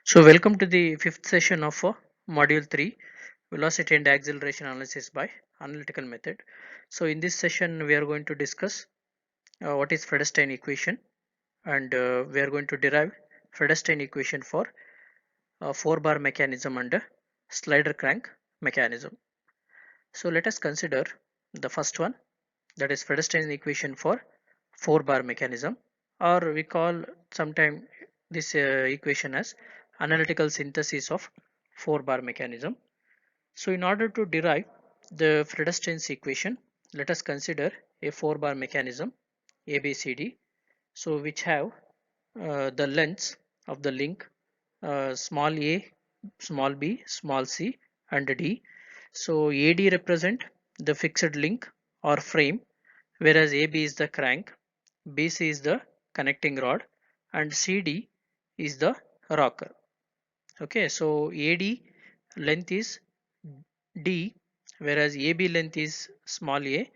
So welcome to the fifth session of module 3, velocity and acceleration analysis by analytical method. So in this session we are going to discuss what is Fredestein equation, and we are going to derive Fredestein equation for 4 bar mechanism and slider crank mechanism. So let us consider the first one, that is Fredestein equation for 4 bar mechanism, or we call sometime this equation as analytical synthesis of 4 bar mechanism. So in order to derive the Fredestein's equation, let us consider a 4 bar mechanism ABCD, so which have the lengths of the link small a, small b, small c and d. So AD represent the fixed link or frame, whereas AB is the crank, BC is the connecting rod and CD is the rocker. Okay, so AD length is D, whereas AB length is small a,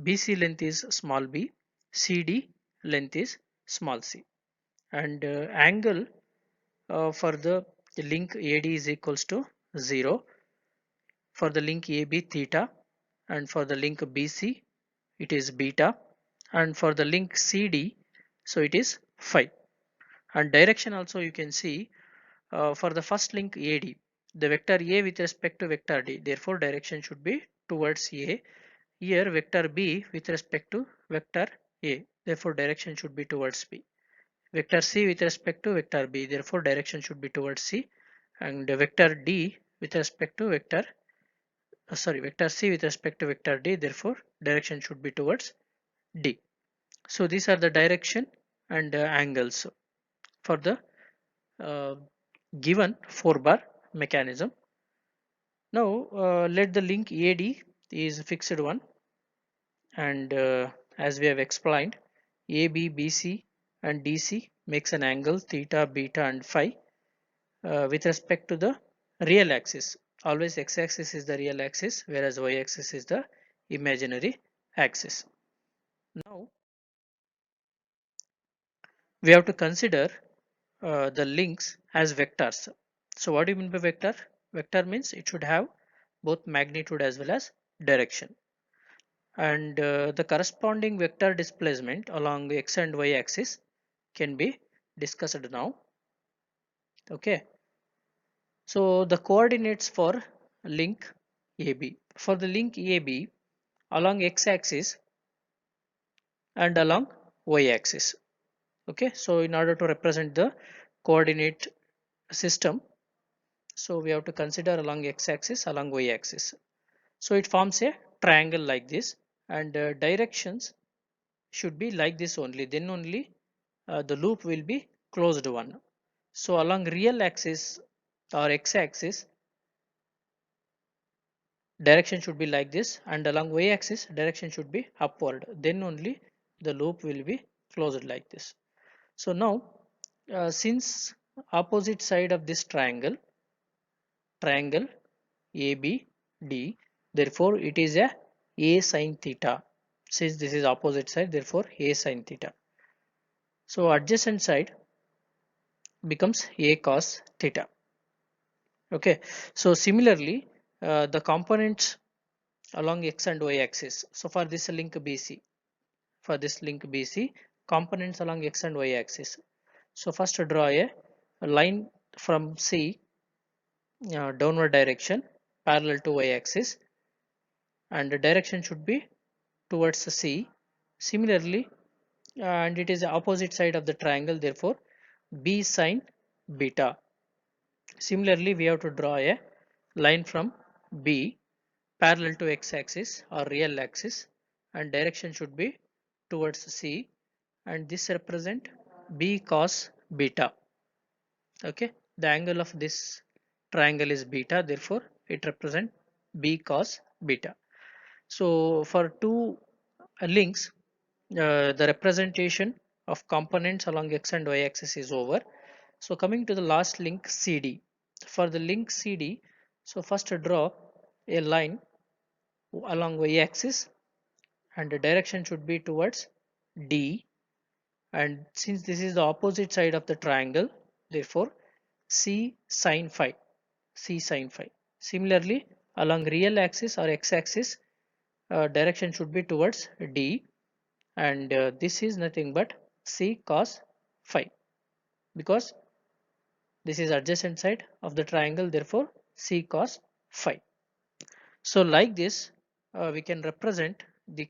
BC length is small b, CD length is small c, and angle for the link AD is equals to 0, for the link AB theta, and for the link BC it is beta, and for the link CD so it is phi. And direction also you can see, for the first link AD, the vector A with respect to vector D, therefore direction should be towards A. Here vector B with respect to vector A, therefore direction should be towards B. Vector C with respect to vector B, therefore direction should be towards C. And vector D with respect to vector C with respect to vector D, therefore direction should be towards D. So these are the direction and angles for the uh, given 4 bar mechanism. Now let the link AD is fixed one, and as we have explained, AB, BC and DC makes an angle theta, beta and phi with respect to the real axis. Always x-axis is the real axis, whereas y-axis is the imaginary axis. Now we have to consider the links as vectors. So what do you mean by vector? Vector means it should have both magnitude as well as direction, and the corresponding vector displacement along x and y axis can be discussed now. Okay, so the coordinates for link AB, for the link AB along x axis and along y axis. Okay, so in order to represent the coordinate system, so we have to consider along x axis, along y axis. So it forms a triangle like this, and directions should be like this only, then only the loop will be closed one. So along real axis or x axis, direction should be like this, and along y axis direction should be upward, then only the loop will be closed like this. So now since opposite side of this triangle ABD, therefore it is a sin theta. Since this is opposite side, therefore a sin theta. So adjacent side becomes a cos theta. Okay, so similarly the components along x and y axis. So for this link BC, components along x and y axis. So first draw a line from C downward direction parallel to y axis, and the direction should be towards the C. Similarly, and it is the opposite side of the triangle, therefore B sine beta. Similarly, we have to draw a line from B parallel to x axis or real axis, and direction should be towards C, and this represent B cos beta. Okay, the angle of this triangle is beta, therefore it represent B cos beta. So for two links, the representation of components along x and y axis is over. So coming to the last link CD. For the link CD, so first draw a line along y axis and the direction should be towards D, and since this is the opposite side of the triangle, therefore C sine phi. C sine phi. Similarly, along real axis or x axis, direction should be towards D, and this is nothing but C cos phi, because this is adjacent side of the triangle, therefore C cos phi. So like this, we can represent the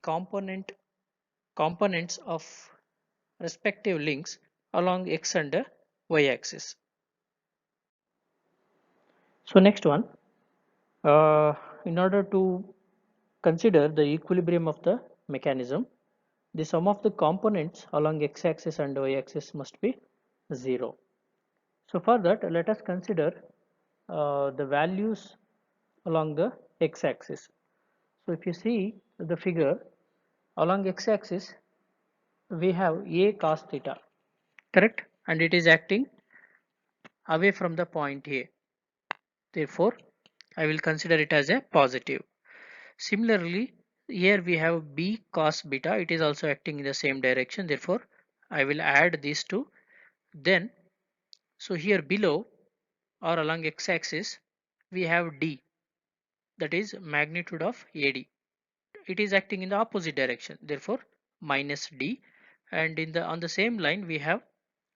components of respective links along x and y axis. So next one, uh, in order to consider the equilibrium of the mechanism, the sum of the components along x axis and y axis must be 0. So for that, let us consider the values along the x axis. So if you see the figure, along x axis we have a cos theta, correct, and it is acting away from the point A, therefore I will consider it as a positive. Similarly, here we have b cos beta, it is also acting in the same direction, therefore I will add these two. Then, so here below or along x axis we have d, that is magnitude of AD. It is acting in the opposite direction, therefore minus d. And in the on the same line we have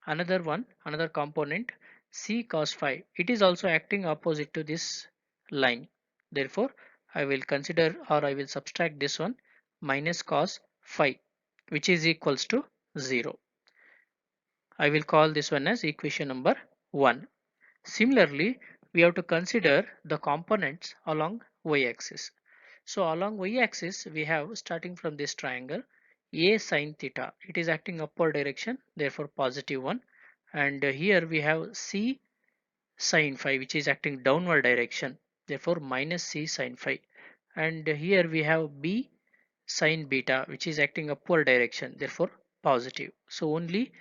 another component c cos phi. It is also acting opposite to this line, therefore I will consider, or I will subtract this one, minus cos phi, which is equals to 0. I will call this one as equation number 1. Similarly, we have to consider the components along y-axis. So along y-axis, we have, starting from this triangle, a sine theta. It is acting upward direction, therefore positive 1. And here we have c sine phi, which is acting downward direction, therefore minus c sine phi. And here we have b sine beta, which is acting upward direction, therefore positive. So only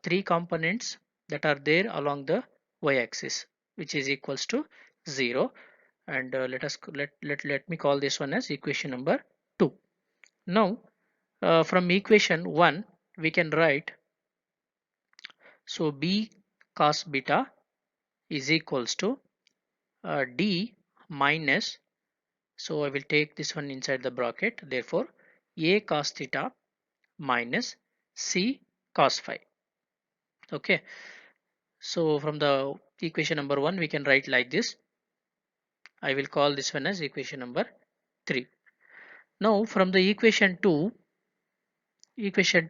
three components that are there along the y-axis, which is equals to 0. And let me call this one as equation number 2. Now from equation 1 we can write, so b cos beta is equals to d minus, so I will take this one inside the bracket, therefore a cos theta minus c cos phi. Okay, so from the equation number 1 we can write like this. I will call this one as equation number 3. Now from the equation 2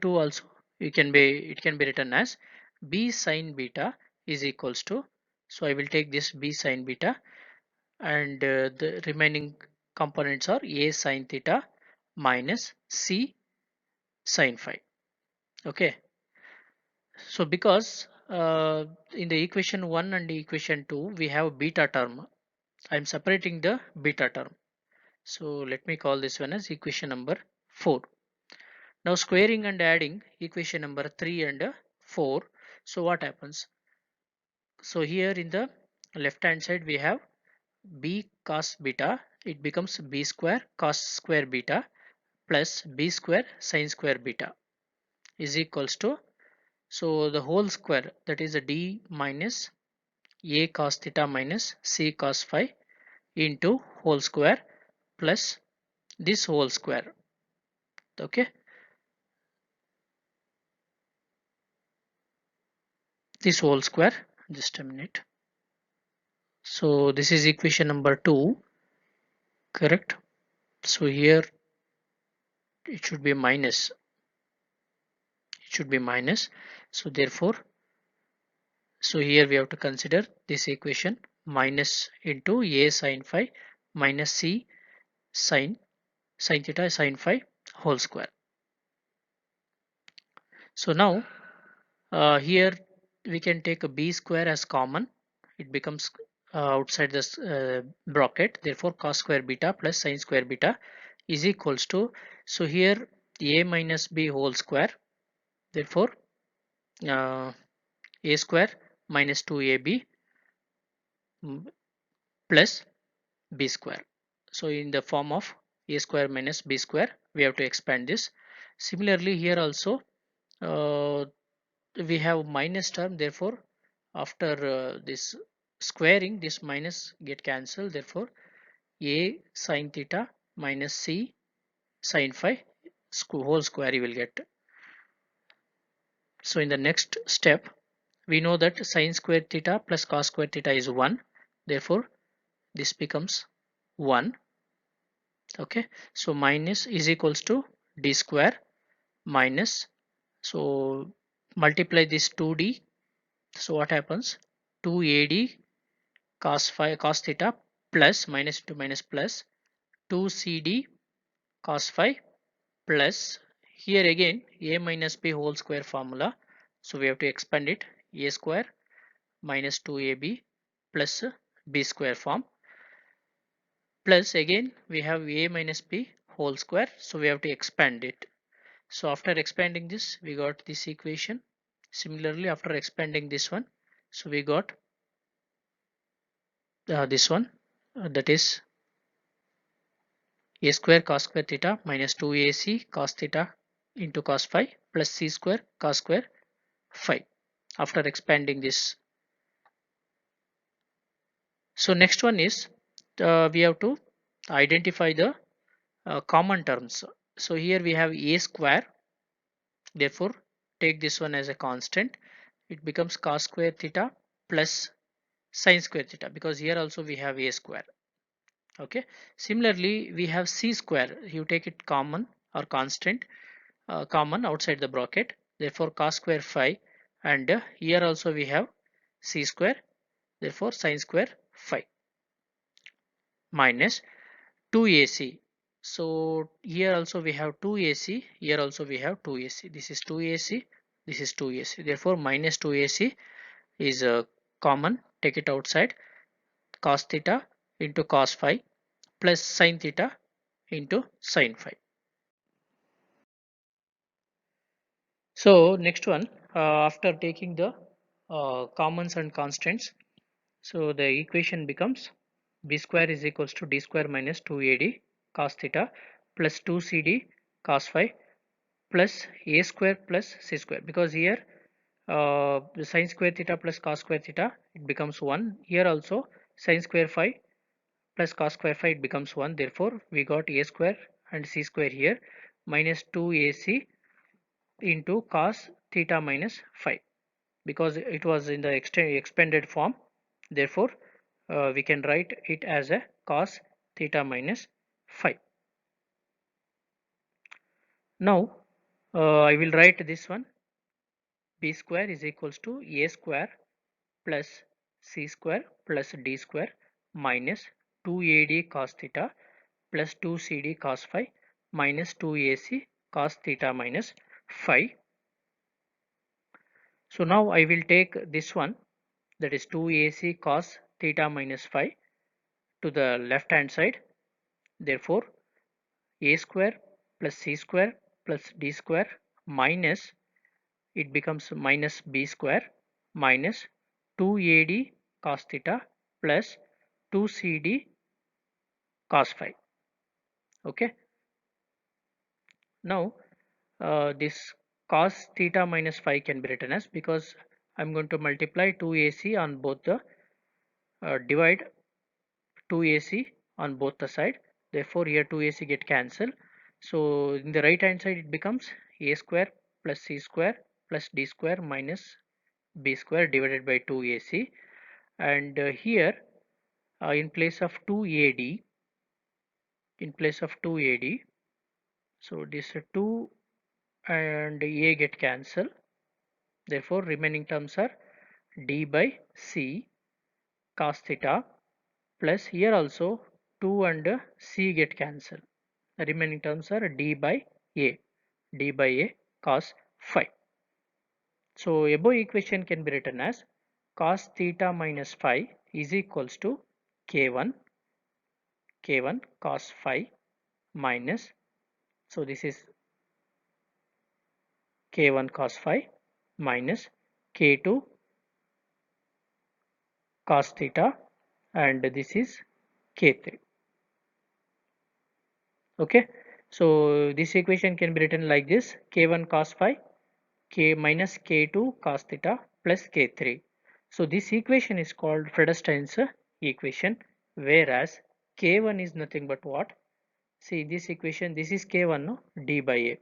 also it can be written as b sine beta is equals to, so I will take this b sine beta, and the remaining components are a sine theta minus c sine phi. Okay, so because in the equation 1 and the equation 2 we have beta term, I am separating the beta term. So let me call this one as equation number 4. Now squaring and adding equation number 3 and 4. So what happens? So here in the left hand side we have b cos beta, it becomes b square cos square beta plus b square sin square beta is equals to, so the whole square, that is a d minus a cos theta minus c cos phi into whole square plus this whole square. Okay, this whole square, just a minute. So this is equation number 2, correct? So here it should be minus, so therefore, so here we have to consider this equation, minus into a sin phi minus c sin theta sin phi whole square. So now here we can take a b square as common, it becomes outside this bracket, therefore cos square beta plus sin square beta is equals to, so here a minus b whole square, Therefore a square minus 2ab plus b square. So in the form of a square minus b square, we have to expand this. Similarly here also we have minus term, therefore after this squaring, this minus get cancelled, therefore a sine theta minus c sine phi whole square you will get. So in the next step, we know that sine square theta plus cos square theta is 1, therefore this becomes 1. Okay, so minus is equals to d square minus, so multiply this 2d, so what happens, 2ad cos phi cos theta plus minus into minus plus 2cd cos phi plus, here again a minus b whole square formula, so we have to expand it, a square minus 2ab plus b square form, plus again we have a minus b whole square, so we have to expand it. So after expanding this, we got this equation. Similarly after expanding this one, so we got this one, that is a square cos square theta minus 2ac cos theta into cos phi plus c square cos square phi after expanding this. So next one is we have to identify the common terms. So here we have a square, therefore take this one as a constant, it becomes cos square theta plus sine square theta, because here also we have a square. Okay, similarly we have c square, you take it common or constant, common outside the bracket, therefore cos square phi, and here also we have c square, therefore sine square phi minus 2ac. So here also we have 2ac, here also we have 2ac, this is 2ac, this is 2ac, therefore minus 2ac is common, take it outside, cos theta into cos phi plus sine theta into sine phi. So next one, after taking the commons and constants, so the equation becomes b square is equals to d square minus 2ad cos theta plus 2cd cos phi plus a square plus c square, because here the sine square theta plus cos square theta it becomes 1, here also sine square phi plus cos square phi it becomes 1, therefore we got a square and c square here minus 2ac into cos theta minus phi, because it was in the expanded form, therefore we can write it as a cos theta minus phi. Now I will write this one, b square is equals to a square plus c square plus d square minus 2ad cos theta plus 2cd cos phi minus 2ac cos theta minus phi. So now I will take this one, that is 2ac cos theta minus phi to the left hand side, therefore a square plus c square plus d square minus, it becomes minus b square minus 2ad cos theta plus 2cd cos phi. Okay, now this cos theta minus phi can be written as, because I'm going to multiply 2ac on both the divide 2ac on both the side, therefore here 2ac get cancelled, so in the right hand side it becomes a square plus c square plus d square minus b square divided by 2ac, and here in place of 2ad, in place of 2ad, so this 2 and a get cancelled, therefore remaining terms are d by c cos theta plus, here also 2 and c get cancelled, the remaining terms are d by a cos phi. So above equation can be written as cos theta minus phi is equals to k1 cos phi minus, so this is k1 cos phi minus k2 cos theta, and this is k3. Okay, so this equation can be written like this: k1 cos phi k minus k2 cos theta plus k3. So this equation is called Fredestein's equation, whereas k1 is nothing but what? See this equation, this is k1, no? D by a.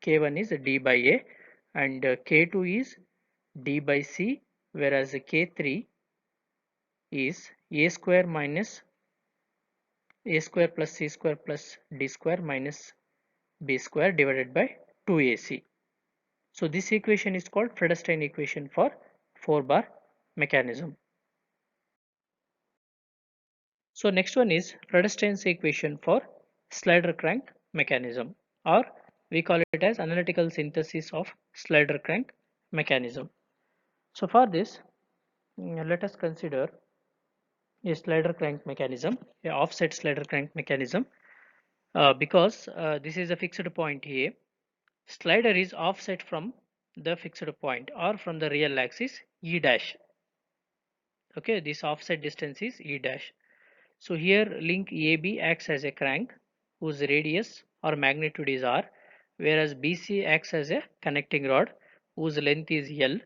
K1 is d by a, and k2 is d by c, whereas k3 is a square minus a square plus c square plus d square minus b square divided by 2ac. So this equation is called Fredestein equation for 4 bar mechanism. So next one is Fredestein's equation for slider crank mechanism, or we call it as analytical synthesis of slider crank mechanism. So for this, let us consider a slider crank mechanism, a offset slider crank mechanism, because this is a fixed point here. Slider is offset from the fixed point or from the real axis E dash. Okay, this offset distance is E dash. So here link AB acts as a crank whose radius or magnitude is R, whereas BC acts as a connecting rod whose length is L,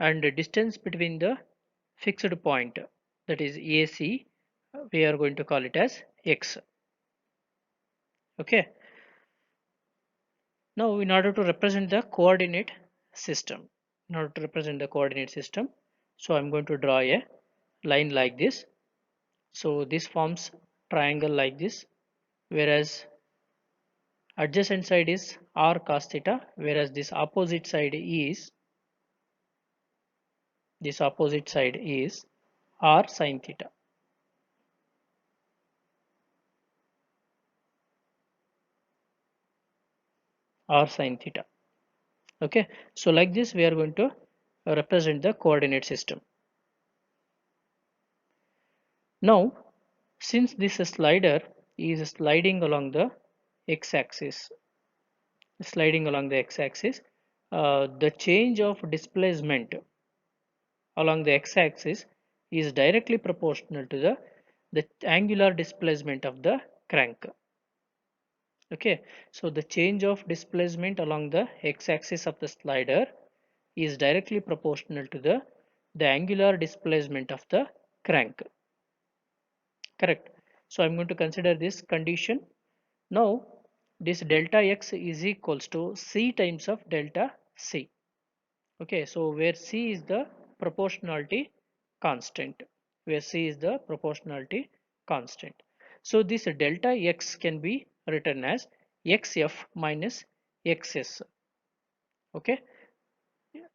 and the distance between the fixed point, that is AC, we are going to call it as X. Okay, now in order to represent the coordinate system, so I'm going to draw a line like this. So this forms triangle like this, whereas adjacent side is r cos theta, whereas this opposite side is r sin theta. R sin theta. Okay, so like this we are going to represent the coordinate system. Now since this slider is x-axis sliding along the x-axis, the change of displacement along the x-axis is directly proportional to the angular displacement of the crank. Okay, so the change of displacement along the x-axis of the slider is directly proportional to the angular displacement of the crank. Correct. So I'm going to consider this condition. Now this delta x is equals to c times of delta c. Okay, so where c is the proportionality constant, so this delta x can be written as xf minus xs. Okay,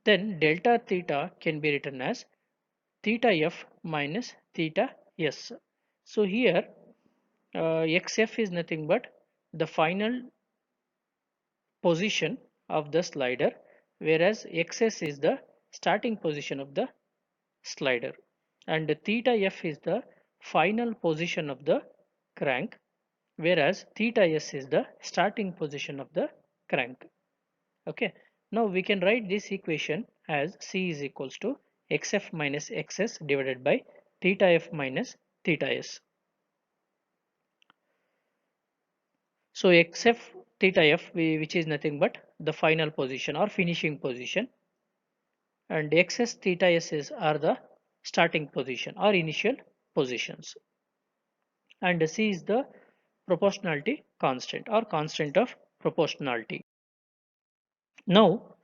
then delta theta can be written as theta f minus theta s. So here xf is nothing but the final position of the slider, whereas xs is the starting position of the slider, and theta f is the final position of the crank, whereas theta s is the starting position of the crank. Okay, now we can write this equation as c is equals to xf minus xs divided by theta f minus theta s. So xf theta f, which is nothing but the final position or finishing position, and xs theta s are the starting position or initial positions, and c is the proportionality constant or constant of proportionality. Now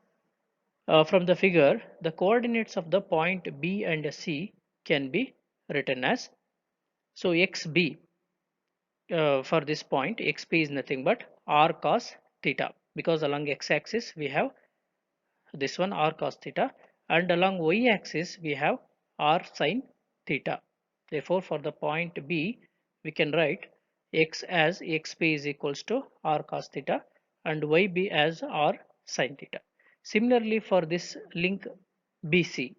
from the figure, the coordinates of the point B and C can be written as, so xb, for this point xp is nothing but r cos theta, because along x-axis we have this one r cos theta, and along y-axis we have r sin theta. Therefore for the point B we can write x as xp is equals to r cos theta and yb as r sin theta. Similarly for this link BC,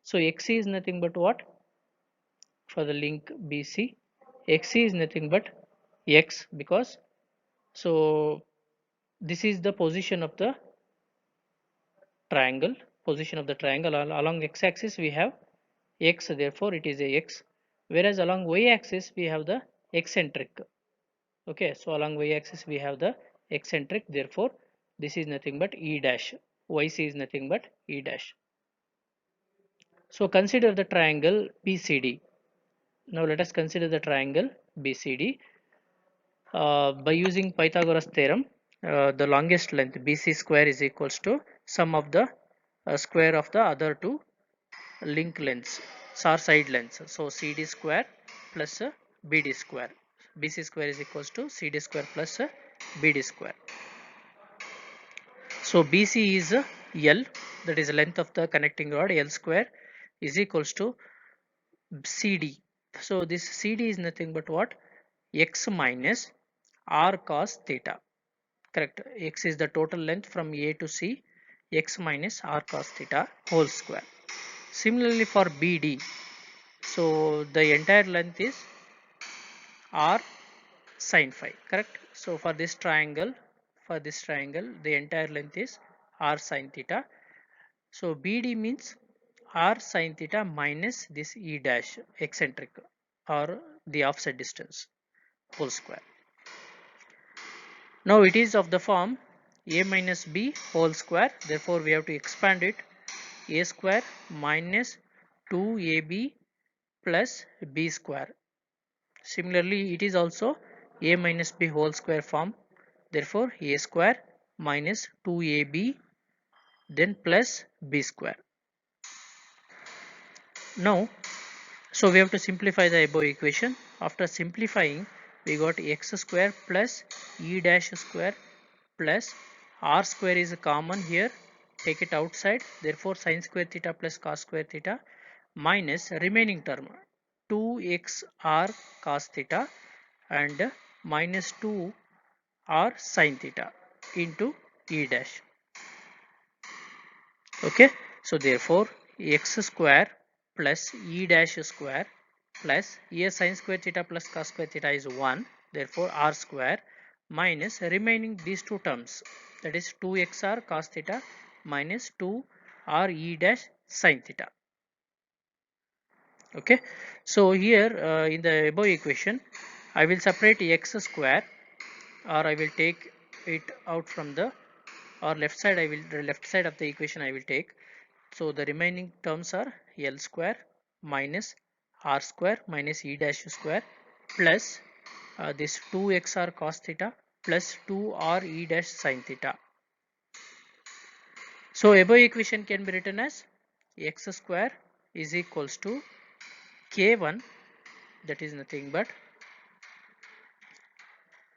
so xc is nothing but what? For the link BC, xc is nothing but x, because so this is the position of the triangle. Position of the triangle along x-axis we have x, therefore it is a x, whereas along y-axis we have the eccentric. Okay, so along y-axis we have the eccentric, therefore this is nothing but e dash, yc is nothing but e dash. So consider the triangle BCD. Now let us consider the triangle BCD. By using Pythagoras theorem, the longest length BC square is equals to sum of the square of the other two link lengths or side lengths. So CD square plus BD square. BC square is equals to CD square plus BD square. So BC is L, that is length of the connecting rod. L square is equals to CD. So this CD is nothing but what? X minus R cos theta. Correct. X is the total length from A to C. X minus R cos theta whole square. Similarly for BD, so the entire length is R sin phi. Correct. So for this triangle, the entire length is R sin theta. So BD means R sin theta minus this E dash eccentric or the offset distance whole square. Now it is of the form a minus b whole square, therefore we have to expand it. A square minus 2ab plus b square. Similarly it is also a minus b whole square form, therefore a square minus 2ab then plus b square. Now so we have to simplify the above equation. After simplifying, we got x square plus e dash square plus r square is common here, take it outside, therefore sin square theta plus cos square theta minus remaining term 2xr cos theta and minus 2r sin theta into e dash. Okay, so therefore x square plus e dash square plus a sin square theta plus cos square theta is 1, therefore r square minus remaining these two terms, that is 2xr cos theta minus 2r e dash sin theta. Okay, so here in the above equation I will separate x square, or I will take it out from the, or left side I will, the left side of the equation I will take. So the remaining terms are L square minus R square minus E dash square plus this 2xr cos theta plus 2r E dash sin theta. So above equation can be written as x square is equals to k1, that is nothing but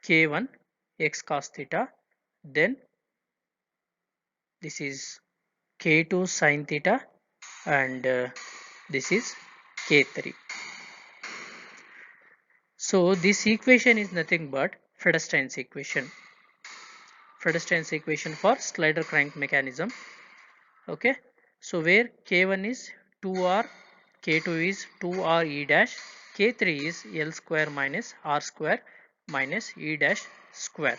k1 x cos theta, then this is k2 sin theta, and this is k3. So this equation is nothing but Fredestein's equation. Fredestein's equation for slider crank mechanism. Okay, so where k1 is 2r, k2 is 2r e dash, k3 is L square minus r square minus e dash square.